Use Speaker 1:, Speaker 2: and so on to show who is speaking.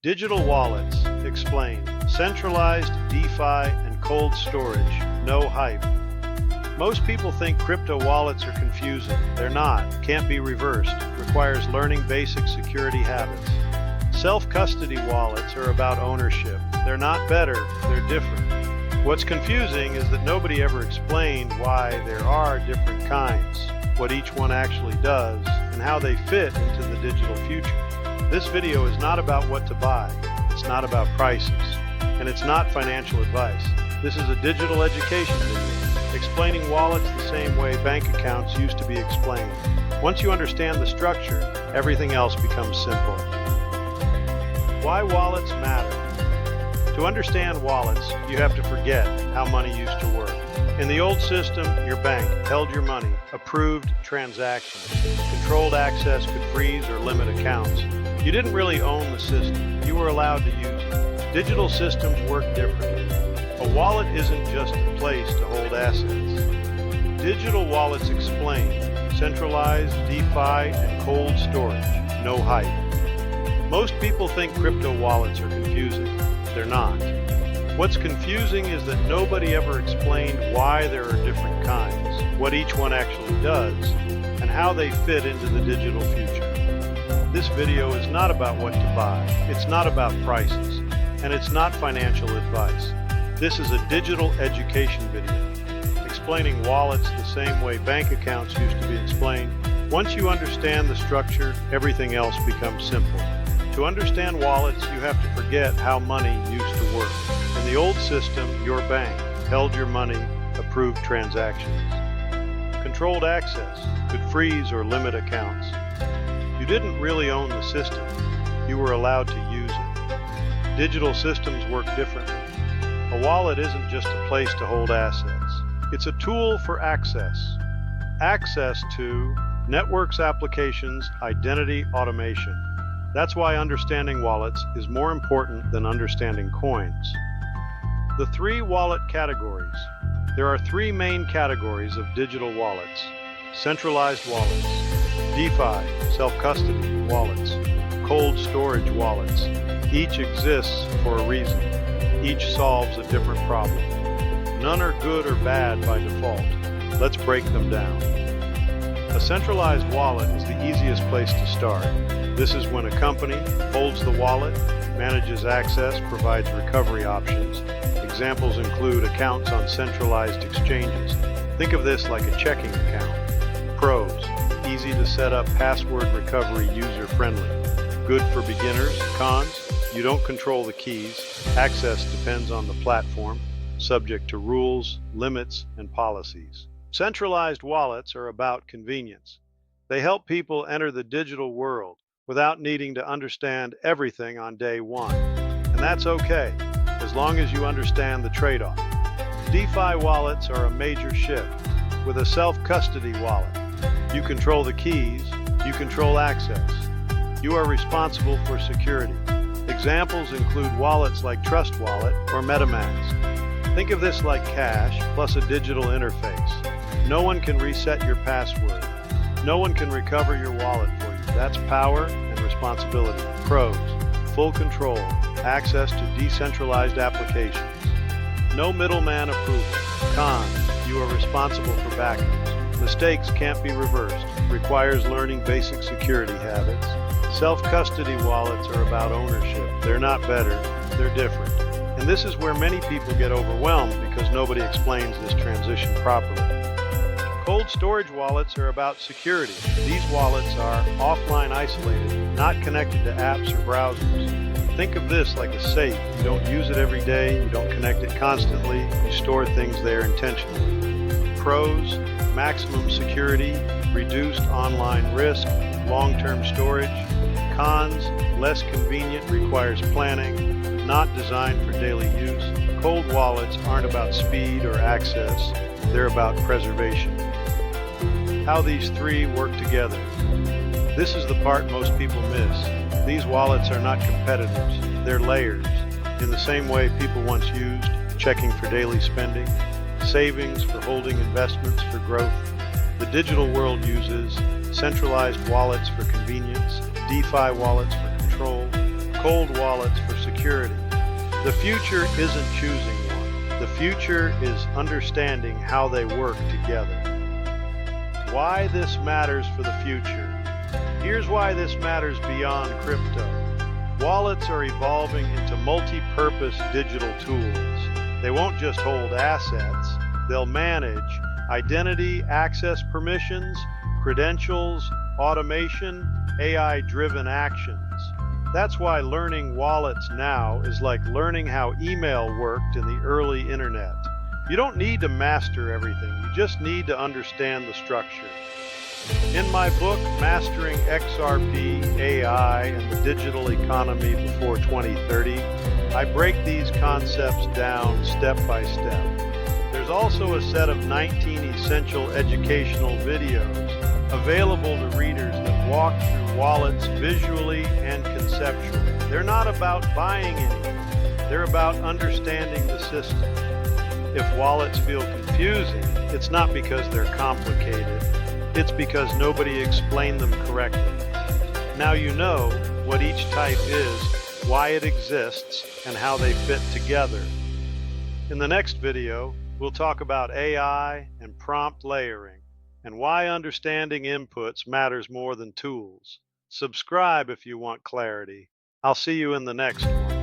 Speaker 1: Digital wallets, explained. Centralized, DeFi, and cold storage, no hype. Most people think crypto wallets are confusing. They're not, can't be reversed, requires learning basic security habits. Self-custody wallets are about ownership. They're not better, they're different. What's confusing is that nobody ever explained why there are different kinds, what each one actually does, and how they fit into the digital future. This video is not about what to buy, it's not about prices, and it's not financial advice. This is a digital education video, explaining wallets the same way bank accounts used to be explained. Once you understand the structure, everything else becomes simple. Why wallets matter. To understand wallets, you have to forget how money used to work. In the old system, your bank held your money, approved transactions. Controlled access could freeze or limit accounts. You didn't really own the system. You were allowed to use it. Digital systems work differently. A wallet isn't just a place to hold assets. Digital wallets explain. Centralized, DeFi, and cold storage. No hype. Most people think crypto wallets are confusing. They're not. What's confusing is that nobody ever explained why there are different kinds, what each one actually does, and how they fit into the digital future. This video is not about what to buy, it's not about prices, and it's not financial advice. This is a digital education video, explaining wallets the same way bank accounts used to be explained. Once you understand the structure, everything else becomes simple. To understand wallets, you have to forget how money used to work. In the old system, your bank held your money, approved transactions. Controlled access could freeze or limit accounts. You didn't really own the system. You were allowed to use it. Digital systems work differently. A wallet isn't just a place to hold assets. It's a tool for access. Access to networks, applications, identity, automation. That's why understanding wallets is more important than understanding coins. The three wallet categories. There are three main categories of digital wallets. Centralized wallets, DeFi, self-custody wallets, cold storage wallets. Each exists for a reason. Each solves a different problem. None are good or bad by default. Let's break them down. A centralized wallet is the easiest place to start. This is when a company holds the wallet, manages access, provides recovery options. Examples include accounts on centralized exchanges. Think of this like a checking account. Pros: easy to set up, password recovery, user-friendly. Good for beginners. Cons: you don't control the keys. Access depends on the platform, subject to rules, limits, and policies. Centralized wallets are about convenience. They help people enter the digital world without needing to understand everything on day one. And that's okay, as long as you understand the trade-off. DeFi wallets are a major shift. With a self-custody wallet, you control the keys, you control access. You are responsible for security. Examples include wallets like Trust Wallet or MetaMask. Think of this like cash plus a digital interface. No one can reset your password. No one can recover your wallet for you. That's power and responsibility. Pros: full control, access to decentralized applications. No middleman approval. Cons: you are responsible for backups. Mistakes can't be reversed. Requires learning basic security habits. Self-custody wallets are about ownership. They're not better, they're different. And this is where many people get overwhelmed because nobody explains this transition properly. Cold storage wallets are about security. These wallets are offline isolated, not connected to apps or browsers. Think of this like a safe. You don't use it every day, you don't connect it constantly, you store things there intentionally. Pros: maximum security, reduced online risk, long-term storage. Cons: less convenient, requires planning, not designed for daily use. Cold wallets aren't about speed or access, they're about preservation. How these three work together. This is the part most people miss. These wallets are not competitors, they're layers. In the same way people once used checking for daily spending, savings for holding, investments for growth, the digital world uses centralized wallets for convenience, DeFi wallets for control, cold wallets for security. The future isn't choosing one. The future is understanding how they work together. Why this matters for the future. Here's why this matters beyond crypto. Wallets are evolving into multi-purpose digital tools. They won't just hold assets, they'll manage identity, access permissions, credentials, automation, AI-driven actions. That's why learning wallets now is like learning how email worked in the early internet. You don't need to master everything, you just need to understand the structure. In my book, Mastering XRP, AI, and the Digital Economy Before 2030, I break these concepts down step by step. There's also a set of 19 essential educational videos available to readers that walk through wallets visually and conceptually. They're not about buying anything, they're about understanding the system. If wallets feel confusing, it's not because they're complicated, it's because nobody explained them correctly. Now you know what each type is, why it exists, and how they fit together. In the next video, we'll talk about AI and prompt layering, and why understanding inputs matters more than tools. Subscribe if you want clarity. I'll see you in the next one.